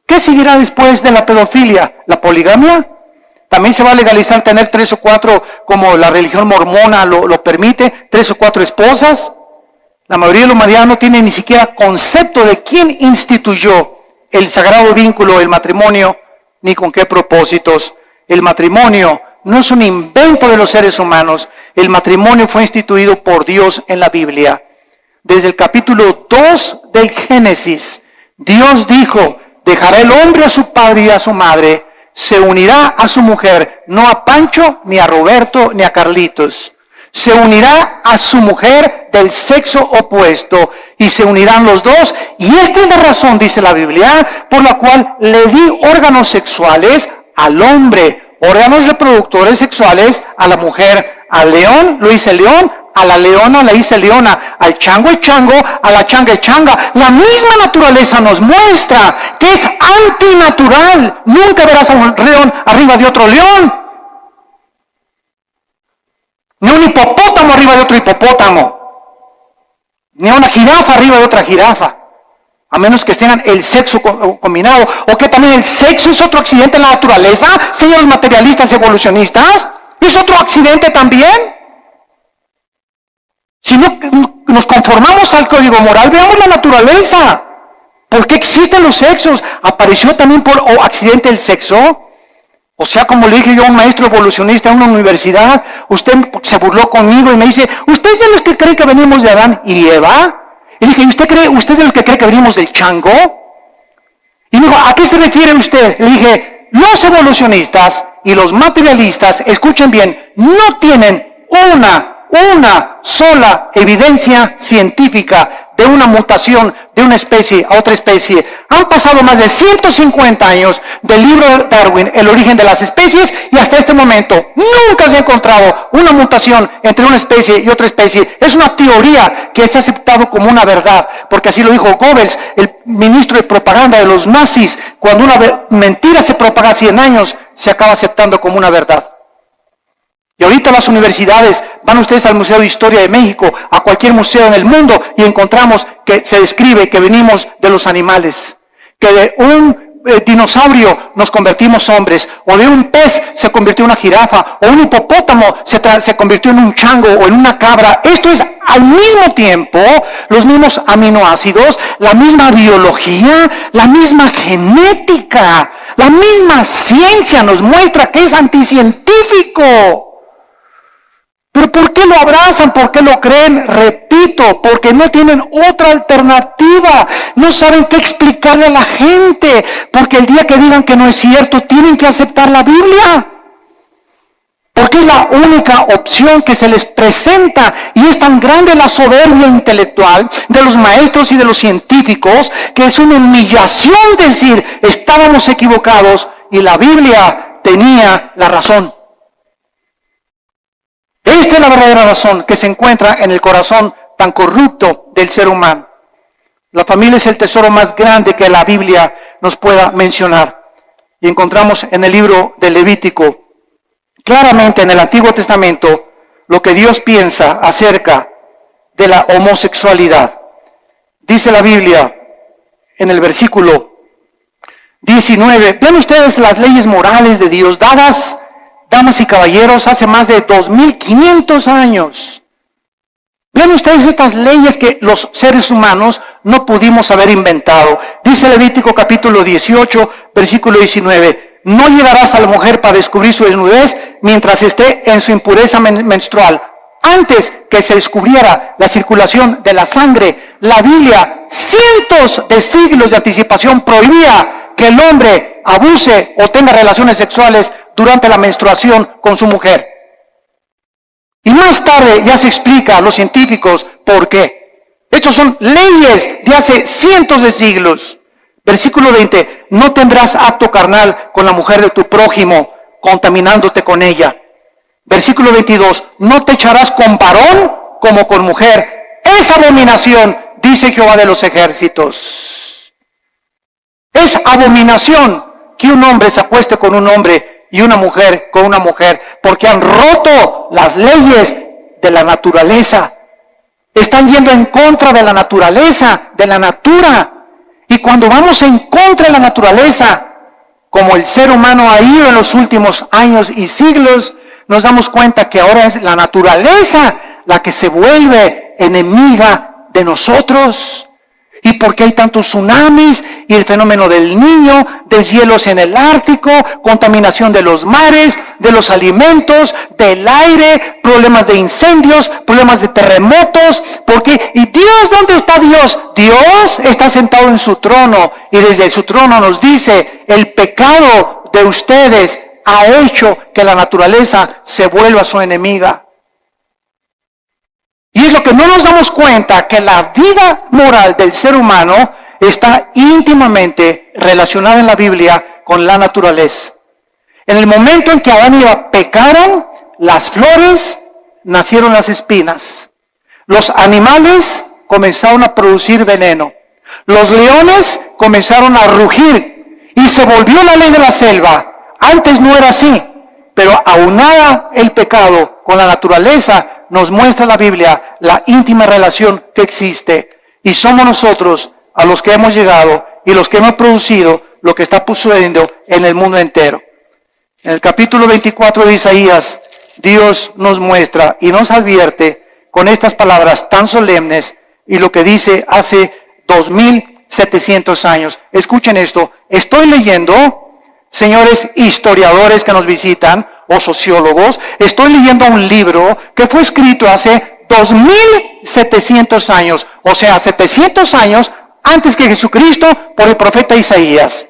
¿Qué seguirá después de la pedofilia? ¿La poligamia? ¿También se va a legalizar tener 3 o 4, como la religión mormona lo permite, 3 o 4 esposas? La mayoría de la humanidad no tiene ni siquiera concepto de quién instituyó el sagrado vínculo, el matrimonio, ni con qué propósitos. El matrimonio no es un invento de los seres humanos. El matrimonio fue instituido por Dios en la Biblia. Desde el capítulo 2 del Génesis, Dios dijo: dejará el hombre a su padre y a su madre, se unirá a su mujer, no a Pancho, ni a Roberto, ni a Carlitos. Se unirá a su mujer del sexo opuesto y se unirán los dos. Y esta es la razón, dice la Biblia, por la cual le di órganos sexuales al hombre, órganos reproductores sexuales a la mujer. Al león lo hice león, a la leona la hice leona, al chango el chango, a la changa el changa. La misma naturaleza nos muestra que es antinatural. Nunca verás a un león arriba de otro león, ni un hipopótamo arriba de otro hipopótamo, ni una jirafa arriba de otra jirafa, a menos que tengan el sexo combinado. ¿O que también el sexo es otro accidente en la naturaleza, señores materialistas evolucionistas? ¿Es otro accidente también? Si no nos conformamos al código moral, veamos la naturaleza. ¿Por qué existen los sexos? ¿Apareció también por accidente el sexo? O sea, como le dije yo a un maestro evolucionista en una universidad, usted se burló conmigo y me dice: ¿usted es de los que cree que venimos de Adán y Eva? Y dije: ¿usted es de los que cree que venimos del chango? Y me dijo: ¿a qué se refiere usted? Le dije: los evolucionistas y los materialistas, escuchen bien, no tienen una sola evidencia científica de una mutación de una especie a otra especie. Han pasado más de 150 años del libro de Darwin, El origen de las especies, y hasta este momento nunca se ha encontrado una mutación entre una especie y otra especie. Es una teoría que se ha aceptado como una verdad, porque así lo dijo Goebbels, el ministro de propaganda de los nazis. Cuando una mentira se propaga 100 años, se acaba aceptando como una verdad. Y ahorita las universidades, van ustedes al Museo de Historia de México, a cualquier museo en el mundo, y encontramos que se describe que venimos de los animales, que de un dinosaurio nos convertimos hombres, o de un pez se convirtió en una jirafa, o un hipopótamo se convirtió en un chango o en una cabra. Esto es al mismo tiempo los mismos aminoácidos, la misma biología, la misma genética, la misma ciencia nos muestra que es anticientífico. ¿Pero por qué lo abrazan? ¿Por qué lo creen? Repito, porque no tienen otra alternativa. No saben qué explicarle a la gente. Porque el día que digan que no es cierto, tienen que aceptar la Biblia. Porque es la única opción que se les presenta. Y es tan grande la soberbia intelectual de los maestros y de los científicos que es una humillación decir, estábamos equivocados y la Biblia tenía la razón. Esta es la verdadera razón que se encuentra en el corazón tan corrupto del ser humano. La familia es el tesoro más grande que la Biblia nos pueda mencionar. Y encontramos en el libro de Levítico, claramente en el Antiguo Testamento, lo que Dios piensa acerca de la homosexualidad. Dice la Biblia en el versículo 19, vean ustedes las leyes morales de Dios dadas, damas y caballeros, hace más de 2500 años. Vean ustedes estas leyes que los seres humanos no pudimos haber inventado. Dice Levítico capítulo 18, versículo 19. No llevarás a la mujer para descubrir su desnudez mientras esté en su impureza menstrual. Antes que se descubriera la circulación de la sangre, la Biblia, cientos de siglos de anticipación, prohibía que el hombre abuse o tenga relaciones sexuales durante la menstruación con su mujer. Y más tarde ya se explica a los científicos por qué. Estos son leyes de hace cientos de siglos. Versículo 20, no tendrás acto carnal con la mujer de tu prójimo, contaminándote con ella. Versículo 22, no te echarás con varón como con mujer. Es abominación, dice Jehová de los ejércitos. Es abominación que un hombre se acueste con un hombre y una mujer con una mujer, porque han roto las leyes de la naturaleza. Están yendo en contra de la naturaleza, de la natura. Y cuando vamos en contra de la naturaleza, como el ser humano ha ido en los últimos años y siglos, nos damos cuenta que ahora es la naturaleza la que se vuelve enemiga de nosotros. ¿Y por qué hay tantos tsunamis? Y el fenómeno del Niño, deshielos en el Ártico, contaminación de los mares, de los alimentos, del aire, problemas de incendios, problemas de terremotos. ¿Por qué? ¿Y Dios? ¿Dónde está Dios? Dios está sentado en su trono y desde su trono nos dice, el pecado de ustedes ha hecho que la naturaleza se vuelva su enemiga. Y es lo que no nos damos cuenta, que la vida moral del ser humano está íntimamente relacionada en la Biblia con la naturaleza. En el momento en que Adán y Eva pecaron, las flores nacieron las espinas. Los animales comenzaron a producir veneno. Los leones comenzaron a rugir y se volvió la ley de la selva. Antes no era así, pero aunada el pecado con la naturaleza, nos muestra la Biblia la íntima relación que existe. Y somos nosotros a los que hemos llegado y los que hemos producido lo que está sucediendo en el mundo entero. En el capítulo 24 de Isaías, Dios nos muestra y nos advierte con estas palabras tan solemnes y lo que dice hace 2700 años. Escuchen esto. Estoy leyendo, señores historiadores que nos visitan, o sociólogos, estoy leyendo un libro que fue escrito hace 2700 años, o sea, 700 años antes que Jesucristo, por el profeta Isaías.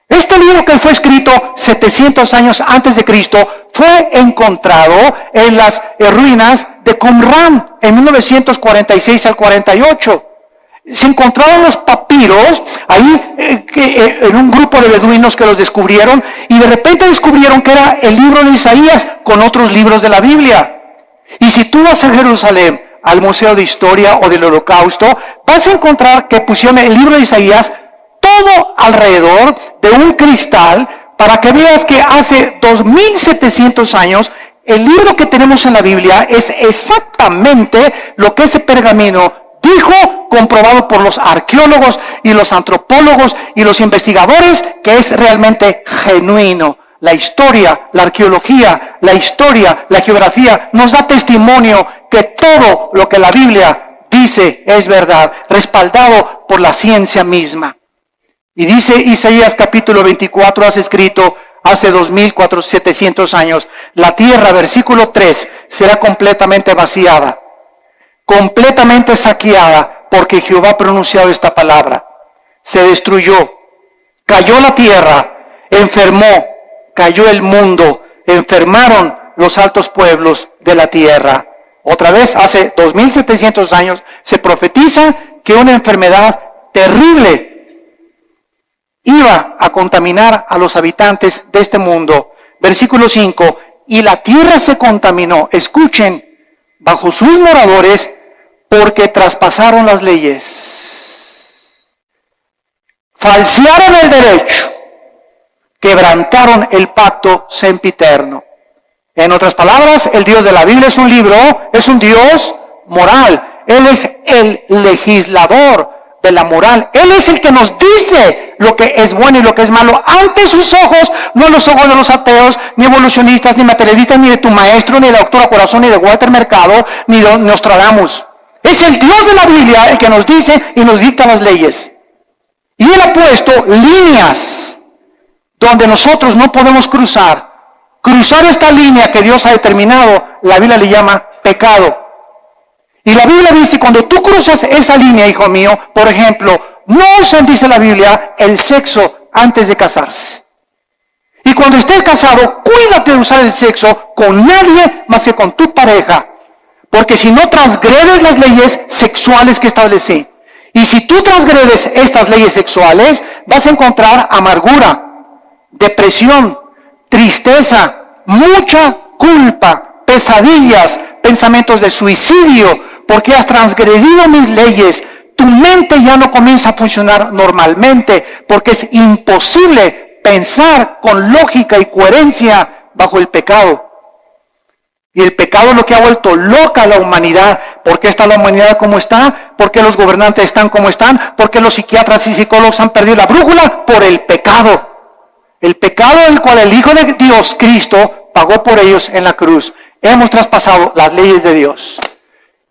Este libro que fue escrito 700 años antes de Cristo fue encontrado en las ruinas de Qumran en 1946 al 48. Se encontraron los papiros ahí en un grupo de beduinos que los descubrieron y de repente descubrieron que era el libro de Isaías con otros libros de la Biblia. Y si tú vas a Jerusalén, al Museo de Historia o del Holocausto, vas a encontrar que pusieron el libro de Isaías todo alrededor de un cristal para que veas que hace 2700 años el libro que tenemos en la Biblia es exactamente lo que ese pergamino dijo comprobado por los arqueólogos y los antropólogos y los investigadores que es realmente genuino. La historia, la arqueología, la historia, la geografía nos da testimonio que todo lo que la Biblia dice es verdad, respaldado por la ciencia misma. Y dice Isaías capítulo 24, has escrito hace 2,700 años, la tierra, versículo 3, será completamente vaciada, completamente saqueada, porque Jehová ha pronunciado esta palabra. Se destruyó, cayó la tierra, enfermó, cayó el mundo, enfermaron los altos pueblos de la tierra. Otra vez, hace 2,700 años, se profetiza que una enfermedad terrible iba a contaminar a los habitantes de este mundo. Versículo 5, y la tierra se contaminó, escuchen, bajo sus moradores, porque traspasaron las leyes, falsearon el derecho, quebrantaron el pacto sempiterno. En otras palabras, el Dios de la Biblia es un libro, es un Dios moral. Él es el legislador de la moral. Él es el que nos dice lo que es bueno y lo que es malo ante sus ojos, no los ojos de los ateos, ni evolucionistas, ni materialistas, ni de tu maestro, ni de la doctora Corazón, ni de Walter Mercado, ni de Nostradamus. Es el Dios de la Biblia el que nos dice y nos dicta las leyes. Y Él ha puesto líneas donde nosotros no podemos cruzar. Cruzar esta línea que Dios ha determinado, la Biblia le llama pecado. Y la Biblia dice, cuando tú cruzas esa línea, hijo mío, por ejemplo, no usen, dice la Biblia, el sexo antes de casarse. Y cuando estés casado, cuídate de usar el sexo con nadie más que con tu pareja. Porque si no transgredes las leyes sexuales que establecí. Y si tú transgredes estas leyes sexuales, vas a encontrar amargura, depresión, tristeza, mucha culpa, pesadillas, pensamientos de suicidio, porque has transgredido mis leyes. Tu mente ya no comienza a funcionar normalmente, porque es imposible pensar con lógica y coherencia bajo el pecado. Y el pecado es lo que ha vuelto loca a la humanidad. ¿Por qué está la humanidad como está? ¿Por qué los gobernantes están como están? ¿Por qué los psiquiatras y psicólogos han perdido la brújula? Por el pecado. El pecado del cual el Hijo de Dios, Cristo, pagó por ellos en la cruz. Hemos traspasado las leyes de Dios.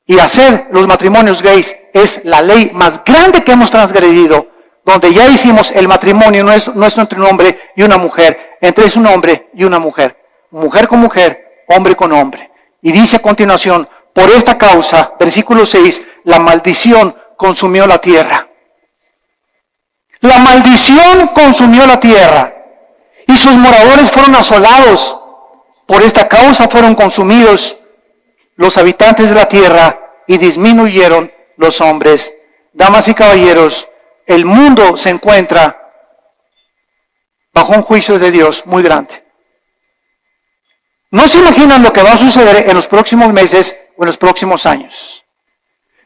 Y hacer los matrimonios gays es la ley más grande que hemos transgredido, donde ya hicimos el matrimonio, no es entre un hombre y una mujer, entre es un hombre y una mujer, mujer con mujer, hombre con hombre. Y dice a continuación, por esta causa, versículo 6, la maldición consumió la tierra. La maldición consumió la tierra, y sus moradores fueron asolados. Por esta causa fueron consumidos los habitantes de la tierra y disminuyeron los hombres. Damas y caballeros, el mundo se encuentra bajo un juicio de Dios muy grande. No se imaginan lo que va a suceder en los próximos meses o en los próximos años.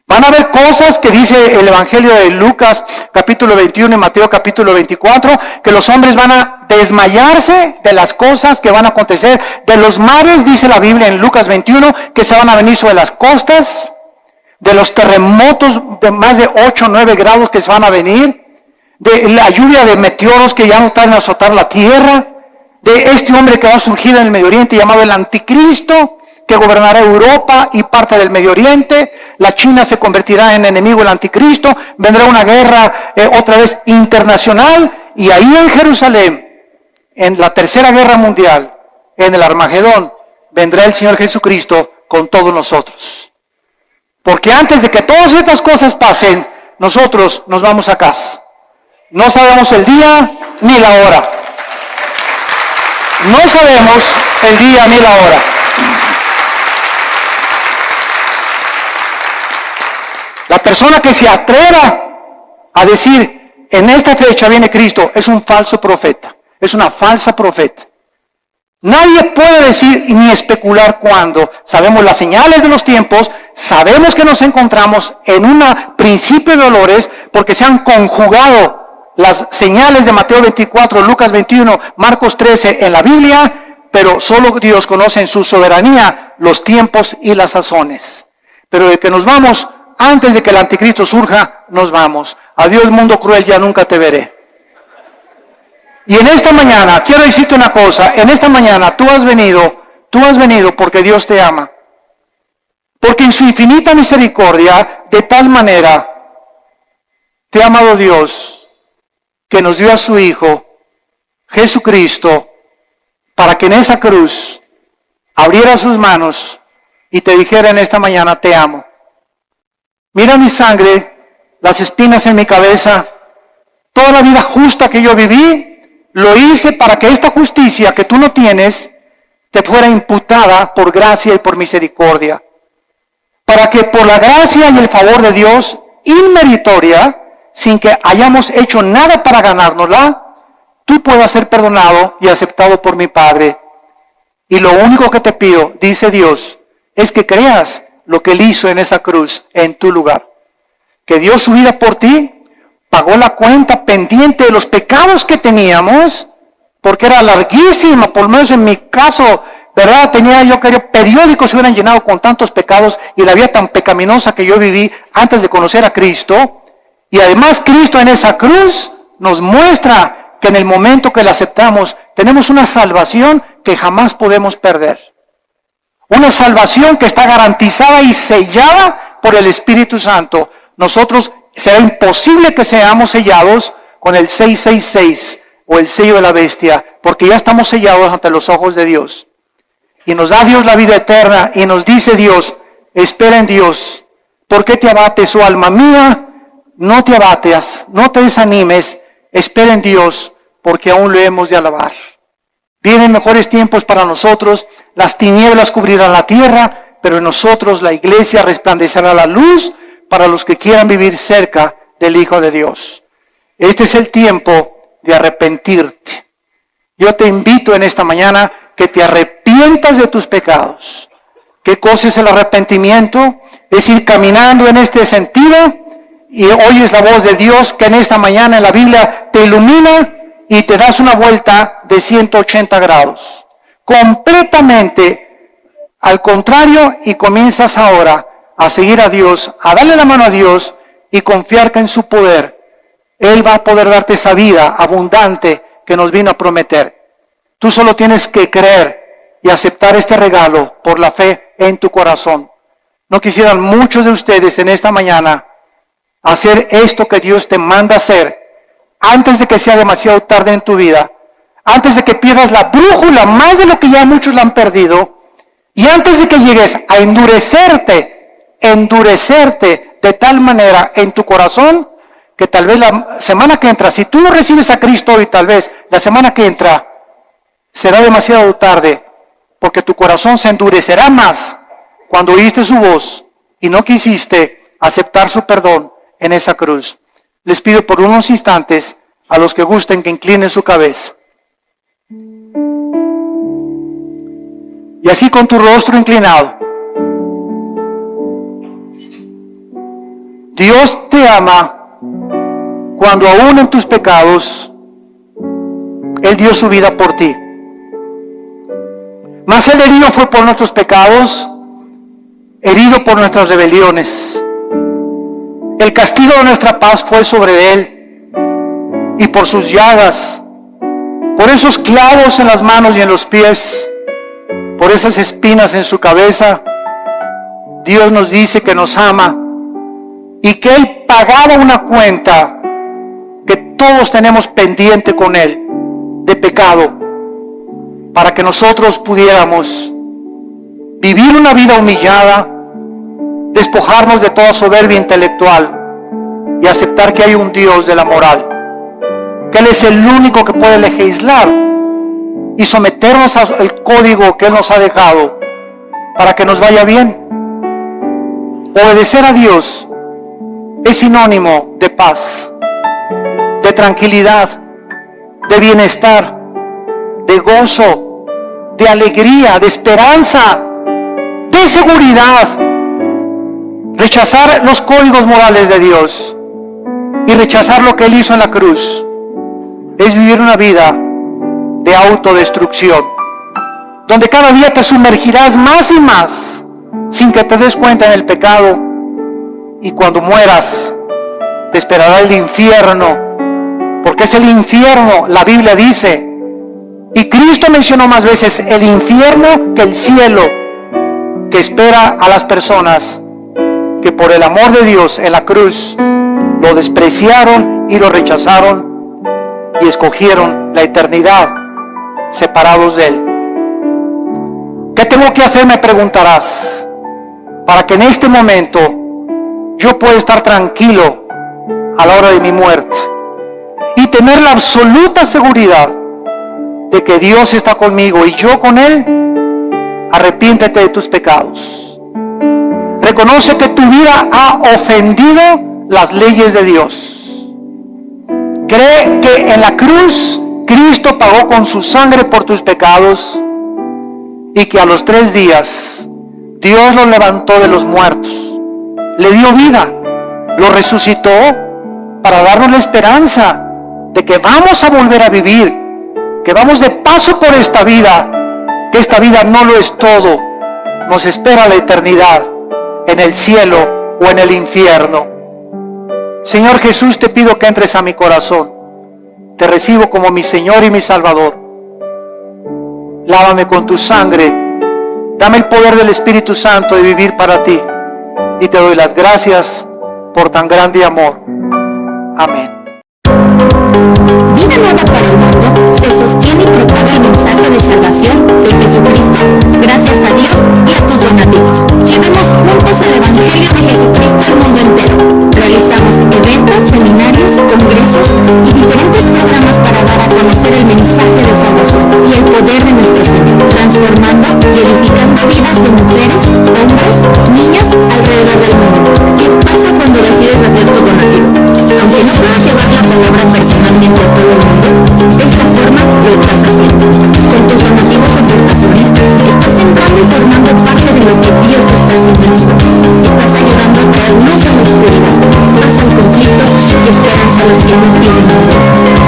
Van a haber cosas que dice el Evangelio de Lucas capítulo 21 y Mateo capítulo 24, que los hombres van a desmayarse de las cosas que van a acontecer, de los mares, dice la Biblia en Lucas 21, que se van a venir sobre las costas, de los terremotos de más de 8 o 9 grados que se van a venir, de la lluvia de meteoros que ya no tardan en azotar la tierra, de este hombre que va a surgir en el Medio Oriente llamado el Anticristo, que gobernará Europa y parte del Medio Oriente. La China se convertirá en enemigo del Anticristo, vendrá una guerra otra vez internacional, y ahí en Jerusalén, en la tercera guerra mundial, en el Armagedón, vendrá el Señor Jesucristo con todos nosotros. Porque antes de que todas estas cosas pasen, nosotros nos vamos a casa. No sabemos el día ni la hora. No sabemos el día ni la hora. La persona que se atreva a decir, en esta fecha viene Cristo, es un falso profeta, es una falsa profeta. Nadie puede decir ni especular cuándo. Sabemos las señales de los tiempos, sabemos que nos encontramos en un principio de dolores, porque se han conjugado las señales de Mateo 24, Lucas 21, Marcos 13 en la Biblia, pero solo Dios conoce en su soberanía los tiempos y las sazones. Pero de que nos vamos antes de que el anticristo surja, nos vamos. Adiós, mundo cruel, ya nunca te veré. Y en esta mañana, quiero decirte una cosa, en esta mañana tú has venido porque Dios te ama. Porque en su infinita misericordia, de tal manera, te ha amado Dios, que nos dio a su Hijo, Jesucristo, para que en esa cruz abriera sus manos y te dijera en esta mañana, te amo. Mira mi sangre, las espinas en mi cabeza, toda la vida justa que yo viví, lo hice para que esta justicia que tú no tienes, te fuera imputada por gracia y por misericordia. Para que por la gracia y el favor de Dios, inmeritoria, sin que hayamos hecho nada para ganárnosla, tú puedas ser perdonado y aceptado por mi Padre. Y lo único que te pido, dice Dios, es que creas lo que Él hizo en esa cruz, en tu lugar. Que dio su vida por ti, pagó la cuenta pendiente de los pecados que teníamos, porque era larguísima, por lo menos en mi caso, ¿verdad? Tenía yo que periódicos se hubieran llenado con tantos pecados y la vida tan pecaminosa que yo viví antes de conocer a Cristo. Y además Cristo en esa cruz nos muestra que en el momento que la aceptamos tenemos una salvación que jamás podemos perder. Una salvación que está garantizada y sellada por el Espíritu Santo. Nosotros será imposible que seamos sellados con el 666 o el sello de la bestia, porque ya estamos sellados ante los ojos de Dios. Y nos da Dios la vida eterna y nos dice Dios, espera en Dios. ¿Por qué te abates, oh alma mía? No te abates, no te desanimes, espera en Dios, porque aún lo hemos de alabar. Vienen mejores tiempos para nosotros, las tinieblas cubrirán la tierra, pero en nosotros la iglesia resplandecerá la luz para los que quieran vivir cerca del Hijo de Dios. Este es el tiempo de arrepentirte. Yo te invito en esta mañana que te arrepientas de tus pecados. ¿Qué cosa es el arrepentimiento? Es ir caminando en este sentido y oyes la voz de Dios que en esta mañana en la Biblia te ilumina y te das una vuelta de 180 grados. Completamente al contrario, y comienzas ahora a seguir a Dios, a darle la mano a Dios y confiar que en su poder Él va a poder darte esa vida abundante que nos vino a prometer. Tú solo tienes que creer y aceptar este regalo por la fe en tu corazón. ¿No quisieran muchos de ustedes en esta mañana hacer esto que Dios te manda hacer antes de que sea demasiado tarde en tu vida? Antes de que pierdas la brújula más de lo que ya muchos la han perdido, y antes de que llegues a endurecerte de tal manera en tu corazón que tal vez la semana que entra, si tú no recibes a Cristo hoy, tal vez la semana que entra será demasiado tarde, porque tu corazón se endurecerá más cuando oíste su voz y no quisiste aceptar su perdón en esa cruz. Les pido por unos instantes a los que gusten que inclinen su cabeza. Y así con tu rostro inclinado. Dios te ama cuando aún en tus pecados Él dio su vida por ti. Mas Él herido fue por nuestros pecados, herido por nuestras rebeliones. El castigo de nuestra paz fue sobre Él, y por sus llagas, por esos clavos en las manos y en los pies, por esas espinas en su cabeza, Dios nos dice que nos ama y que Él pagaba una cuenta que todos tenemos pendiente con Él de pecado, para que nosotros pudiéramos vivir una vida humillada, despojarnos de toda soberbia intelectual y aceptar que hay un Dios de la moral, que Él es el único que puede legislar y someternos al código que Él nos ha dejado para que nos vaya bien. Obedecer a Dios es sinónimo de paz, de tranquilidad, de bienestar, de gozo, de alegría, de esperanza, de seguridad. Rechazar los códigos morales de Dios y rechazar lo que Él hizo en la cruz es vivir una vida de autodestrucción, donde cada día te sumergirás más y más sin que te des cuenta en el pecado, y cuando mueras te esperará el infierno, porque es el infierno, la Biblia dice, y Cristo mencionó más veces el infierno que el cielo, que espera a las personas que por el amor de Dios en la cruz lo despreciaron y lo rechazaron y escogieron la eternidad separados de Él. ¿Qué tengo que hacer?, me preguntarás, para que en este momento yo pueda estar tranquilo a la hora de mi muerte y tener la absoluta seguridad de que Dios está conmigo y yo con Él. Arrepiéntete de tus pecados. Reconoce que tu vida ha ofendido las leyes de Dios. Cree que en la cruz Cristo pagó con su sangre por tus pecados y que a los 3 días Dios lo levantó de los muertos, le dio vida, lo resucitó para darnos la esperanza de que vamos a volver a vivir, que vamos de paso por esta vida, que esta vida no lo es todo, nos espera la eternidad en el cielo o en el infierno. Señor Jesús, te pido que entres a mi corazón, te recibo como mi Señor y mi Salvador. Lávame con tu sangre, dame el poder del Espíritu Santo de vivir para ti, y te doy las gracias por tan grande amor. Amén. Vida Nueva para el Mundo se sostiene y propaga el mensaje de salvación de Jesucristo gracias a Dios y a tus donativos. Llevemos juntos el Evangelio de Jesucristo al mundo entero. Realizamos eventos, seminarios, congresos y diferentes programas para dar a conocer el mensaje de salvación y el poder de nuestro Señor, transformando y edificando vidas de mujeres, hombres, niños alrededor del mundo. ¿Qué pasa cuando decides hacer tu donativo? Aunque no puedas llevar la palabra personalmente a todo el mundo, de esta forma lo estás haciendo. Con tus donativos o aportaciones, estás sembrando y formando parte de lo que Dios está haciendo en su vida. Estás ayudando a traer luz a la oscuridad, paz al conflicto y esperanza a los que no tienen nombre.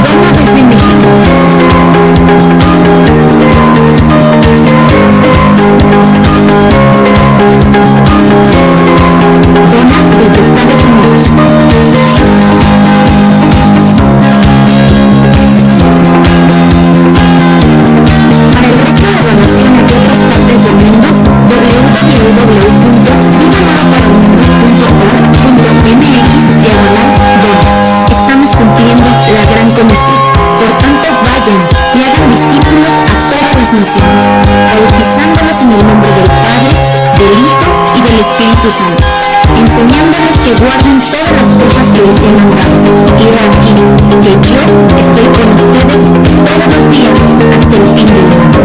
Dona desde México. Dona desde Estados Unidos. Para el resto de donaciones de otras partes del mundo, www.vivanova.org.mx/dona. Estamos cumpliendo la gran comisión. Por tanto, vayan y hagan discípulos a todas las naciones, bautizándolos en el nombre del Padre, del Hijo y del Espíritu Santo, enseñándoles que guarden todas las cosas que les he mandado. Y he aquí que yo estoy con ustedes todos los días hasta el fin del mundo.